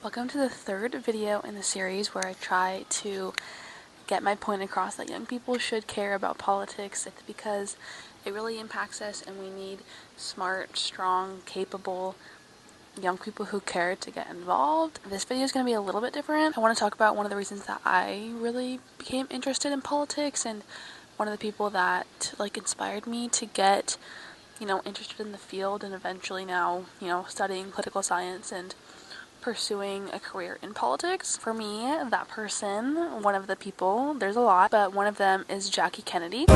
Welcome to the third video in the series where I try to get my point across that young people should care about politics. It's because it really impacts us and we need smart, strong, capable young people who care to get involved. This video is going to be a little bit different. I want to talk about one of the reasons that I really became interested in politics and one of the people that inspired me to get interested in the field and eventually now studying political science and pursuing a career in politics. For me, that person, one of the people, there's a lot, but one of them is Jackie Kennedy.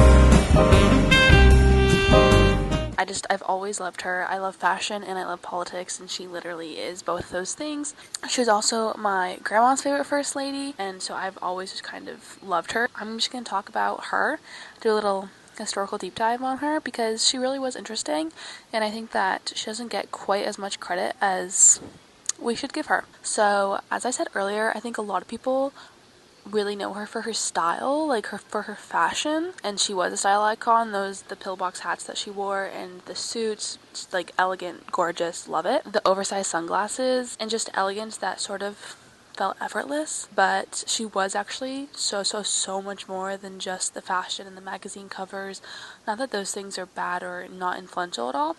I've always loved her. I love fashion and I love politics, and she literally is both those things. She was also my grandma's favorite first lady, and so I've always just kind of loved her. I'm just going to talk about her, do a little historical deep dive on her because she really was interesting, and I think that she doesn't get quite as much credit as we should give her. So, as I said earlier, I think a lot of people really know her for her style, for her fashion, and she was a style icon. The pillbox hats that she wore and the suits, just elegant, gorgeous, love it. The oversized sunglasses and just elegance that sort of felt effortless, but she was actually so much more than just the fashion and the magazine covers. Not that those things are bad or not influential at all,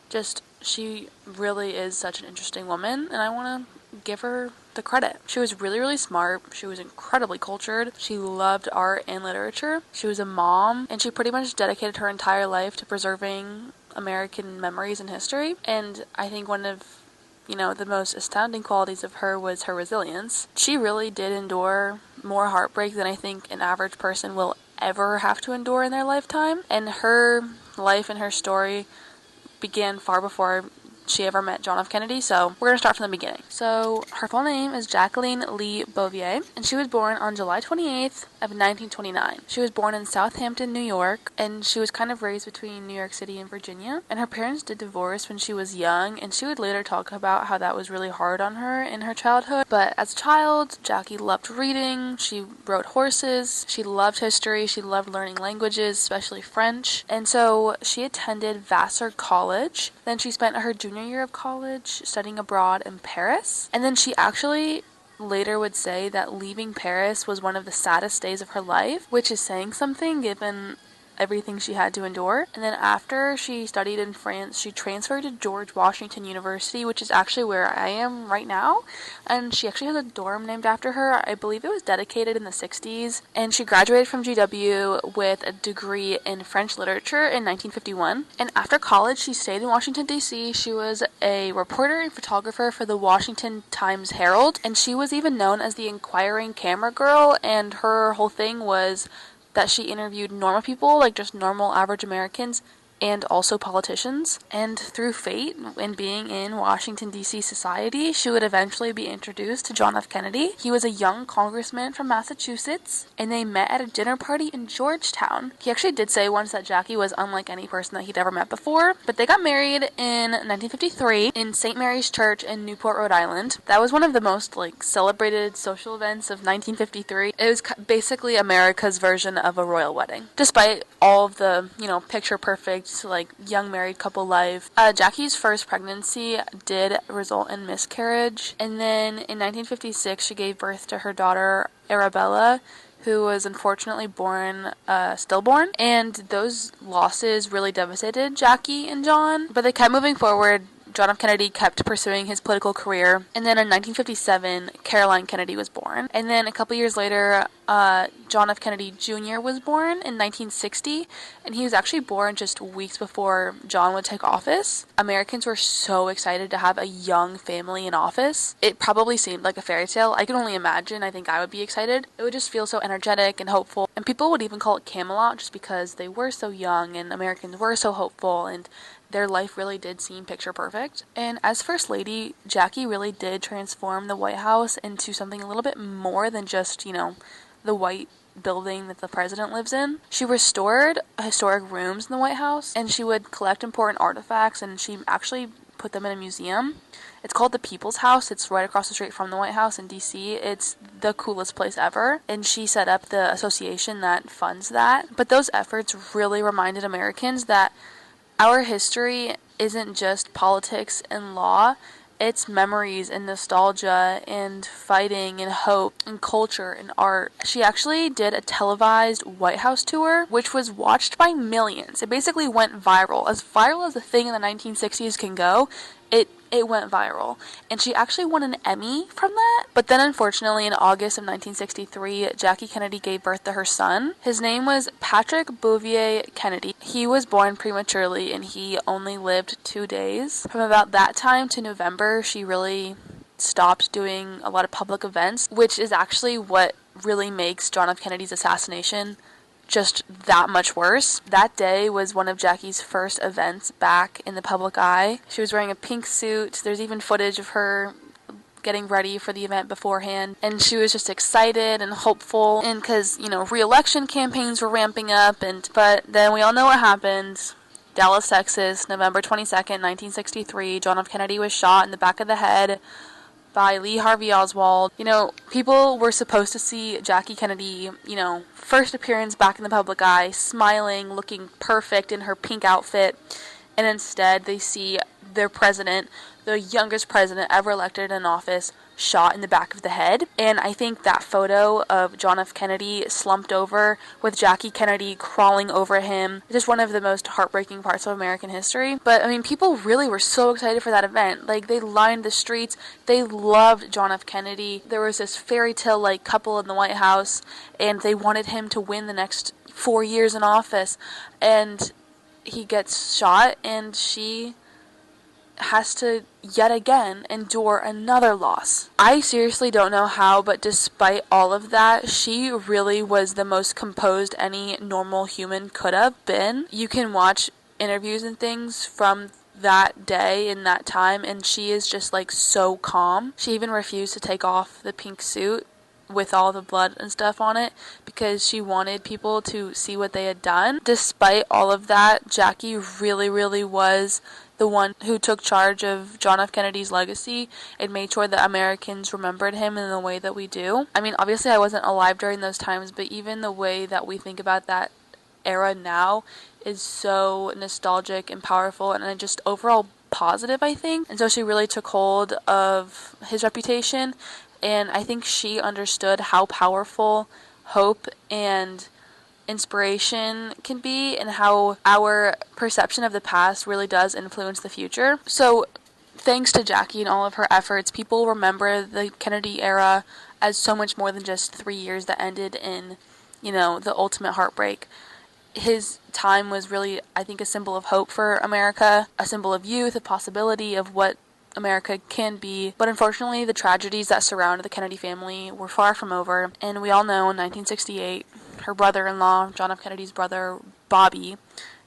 just she really is such an interesting woman, and I want to give her the credit. She was really smart. She was incredibly cultured. She loved art and literature. She was a mom, and she pretty much dedicated her entire life to preserving American memories and history. And I think one of the most astounding qualities of her was her resilience. She really did endure more heartbreak than I think an average person will ever have to endure in their lifetime, and her life and her story began far before she ever met John F. Kennedy, so we're going to start from the beginning. So, her full name is Jacqueline Lee Bouvier, and she was born on July 28th of 1929. She was born in Southampton, New York, and she was kind of raised between New York City and Virginia, and her parents did divorce when she was young, and she would later talk about how that was really hard on her in her childhood. But as a child, Jackie loved reading, she rode horses, she loved history, she loved learning languages, especially French, and so she attended Vassar College. Then she spent her junior year of college studying abroad in Paris, and then she actually later would say that leaving Paris was one of the saddest days of her life, which is saying something given everything she had to endure. And then after she studied in France, she transferred to George Washington University, which is actually where I am right now, and she actually has a dorm named after her. I believe it was dedicated in the 60s, and she graduated from GW with a degree in French literature in 1951. And after college, she stayed in Washington, D.C. She was a reporter and photographer for the Washington Times-Herald, and she was even known as the inquiring camera girl, and her whole thing was that she interviewed normal people, just normal average Americans, and also politicians. And through fate, and being in Washington, D.C. society, she would eventually be introduced to John F. Kennedy. He was a young congressman from Massachusetts, and they met at a dinner party in Georgetown. He actually did say once that Jackie was unlike any person that he'd ever met before, but they got married in 1953 in St. Mary's Church in Newport, Rhode Island. That was one of the most, celebrated social events of 1953. It was basically America's version of a royal wedding. Despite all of the, picture-perfect young married couple life, Jackie's first pregnancy did result in miscarriage, and then in 1956 she gave birth to her daughter Arabella, who was unfortunately born stillborn, and those losses really devastated Jackie and John, but they kept moving forward. John F. Kennedy kept pursuing his political career, and then in 1957, Caroline Kennedy was born. And then a couple years later, John F. Kennedy Jr. was born in 1960, and he was actually born just weeks before John would take office. Americans were so excited to have a young family in office. It probably seemed like a fairy tale. I can only imagine. I think I would be excited. It would just feel so energetic and hopeful, and people would even call it Camelot just because they were so young and Americans were so hopeful, and their life really did seem picture perfect. And as First Lady, Jackie really did transform the White House into something a little bit more than just, the white building that the president lives in. She restored historic rooms in the White House, and she would collect important artifacts, and she actually put them in a museum. It's called the People's House. It's right across the street from the White House in D.C. It's the coolest place ever, and she set up the association that funds that. But those efforts really reminded Americans that our history isn't just politics and law, It's memories and nostalgia and fighting and hope and culture and art. She actually did a televised White House tour, which was watched by millions. It basically went viral as a thing in the 1960s can go. It went viral. And she actually won an Emmy from that. But then, unfortunately, in August of 1963, Jackie Kennedy gave birth to her son. His name was Patrick Bouvier Kennedy. He was born prematurely and he only lived 2 days. From about that time to November, she really stopped doing a lot of public events, which is actually what really makes John F. Kennedy's assassination just that much worse. That day was one of Jackie's first events back in the public eye. She was wearing a pink suit. There's even footage of her getting ready for the event beforehand, and she was just excited and hopeful, and because, re-election campaigns were ramping up, but then we all know what happened. Dallas, Texas, November 22nd, 1963, John F. Kennedy was shot in the back of the head by Lee Harvey Oswald. People were supposed to see Jackie Kennedy, first appearance back in the public eye, smiling, looking perfect in her pink outfit, and instead they see their president, the youngest president ever elected in office, shot in the back of the head. And I think that photo of John F. Kennedy slumped over with Jackie Kennedy crawling over him is just one of the most heartbreaking parts of American history. But people really were so excited for that event. They lined the streets. They loved John F. Kennedy. There was this fairy tale like couple in the White House, and they wanted him to win the next 4 years in office. And he gets shot, and she has to yet again endure another loss. I seriously don't know how, but despite all of that, she really was the most composed any normal human could have been. You can watch interviews and things from that day and that time, and she is just so calm. She even refused to take off the pink suit with all the blood and stuff on it because she wanted people to see what they had done. Despite all of that, Jackie really, really was the one who took charge of John F. Kennedy's legacy and made sure that Americans remembered him in the way that we do. Obviously I wasn't alive during those times, but even the way that we think about that era now is so nostalgic and powerful and just overall positive, I think. And so she really took hold of his reputation, and I think she understood how powerful hope and inspiration can be and how our perception of the past really does influence the future. So thanks to Jackie and all of her efforts, people remember the Kennedy era as so much more than just 3 years that ended in, the ultimate heartbreak. His time was really, I think, a symbol of hope for America, a symbol of youth, a possibility of what America can be. But unfortunately, the tragedies that surrounded the Kennedy family were far from over. And we all know in 1968, her brother-in-law, John F. Kennedy's brother, Bobby,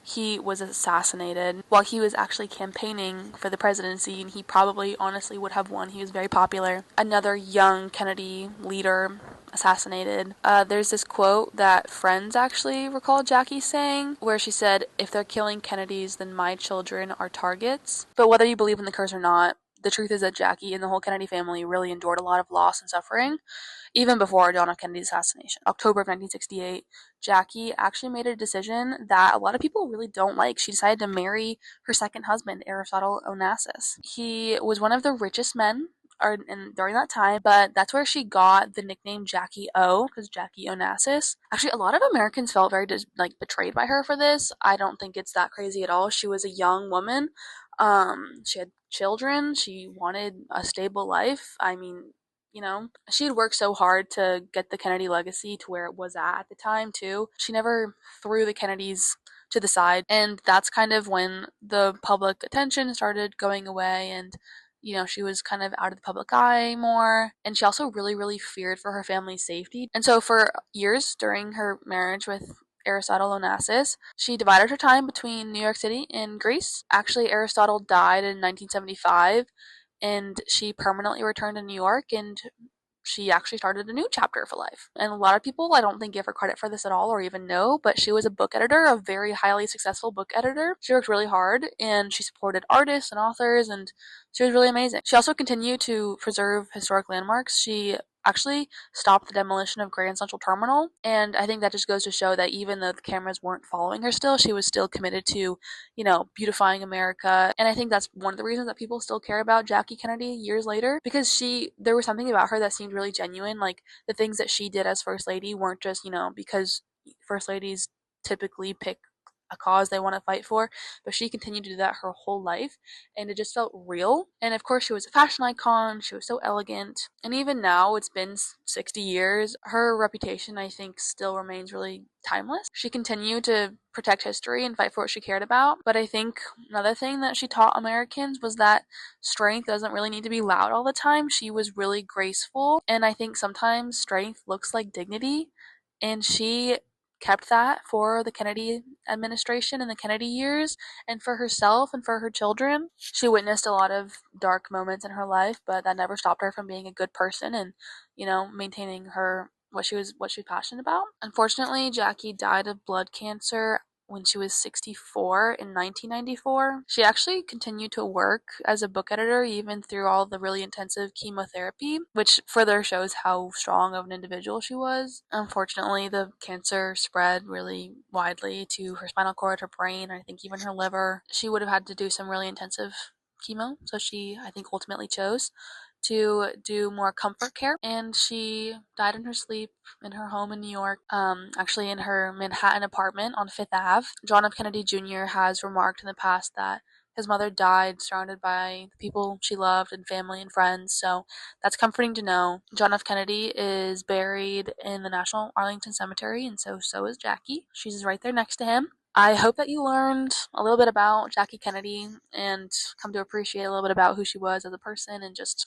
he was assassinated while he was actually campaigning for the presidency, and he probably honestly would have won. He was very popular. Another young Kennedy leader assassinated. There's this quote that friends actually recalled Jackie saying, where she said, "If they're killing Kennedys, then my children are targets." But whether you believe in the curse or not, the truth is that Jackie and the whole Kennedy family really endured a lot of loss and suffering, even before John F. Kennedy's assassination. October of 1968, Jackie actually made a decision that a lot of people really don't like. She decided to marry her second husband, Aristotle Onassis. He was one of the richest men during that time, but that's where she got the nickname Jackie O, because Jackie Onassis. Actually, a lot of Americans felt very betrayed by her for this. I don't think it's that crazy at all. She was a young woman. She had children. She wanted a stable life. She had worked so hard to get the Kennedy legacy to where it was at the time, too. She never threw the Kennedys to the side, and that's kind of when the public attention started going away, and she was kind of out of the public eye more, and she also really, really feared for her family's safety. And so for years during her marriage with Aristotle Onassis, she divided her time between New York City and Greece. Actually, Aristotle died in 1975, and she permanently returned to New York, and she actually started a new chapter for life. And a lot of people, I don't think, give her credit for this at all or even know, but she was a book editor, a very highly successful book editor. She worked really hard, and she supported artists and authors, and she was really amazing. She also continued to preserve historic landmarks. She actually stopped the demolition of Grand Central Terminal. And I think that just goes to show that even though the cameras weren't following her still, she was still committed to, beautifying America. And I think that's one of the reasons that people still care about Jackie Kennedy years later, because there was something about her that seemed really genuine. Like the things that she did as First Lady weren't just, because First Ladies typically pick a cause they want to fight for, but she continued to do that her whole life, and it just felt real. And of course, she was a fashion icon, she was so elegant, and even now, it's been 60 years, her reputation, I think, still remains really timeless. She continued to protect history and fight for what she cared about, but I think another thing that she taught Americans was that strength doesn't really need to be loud all the time. She was really graceful, and I think sometimes strength looks like dignity, and she kept that for the Kennedy administration and the Kennedy years, and for herself and for her children. She witnessed a lot of dark moments in her life, but that never stopped her from being a good person and, maintaining her what she was passionate about. Unfortunately, Jackie died of blood cancer when she was 64 in 1994. She actually continued to work as a book editor even through all the really intensive chemotherapy, which further shows how strong of an individual she was. Unfortunately, the cancer spread really widely to her spinal cord, her brain, I think even her liver. She would have had to do some really intensive chemo, so she, I think, ultimately chose to do more comfort care, and she died in her sleep in her home in New York, actually in her Manhattan apartment on Fifth Ave. John F. Kennedy Jr. has remarked in the past that his mother died surrounded by the people she loved and family and friends, so that's comforting to know. John F. Kennedy is buried in the National Arlington Cemetery, and so is Jackie. She's right there next to him. I hope that you learned a little bit about Jackie Kennedy and come to appreciate a little bit about who she was as a person and just,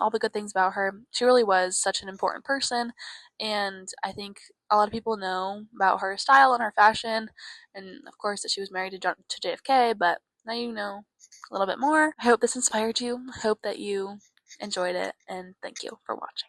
all the good things about her. She really was such an important person, and I think a lot of people know about her style and her fashion, and of course that she was married to JFK, but now you know a little bit more. I hope this inspired you. I hope that you enjoyed it, and thank you for watching.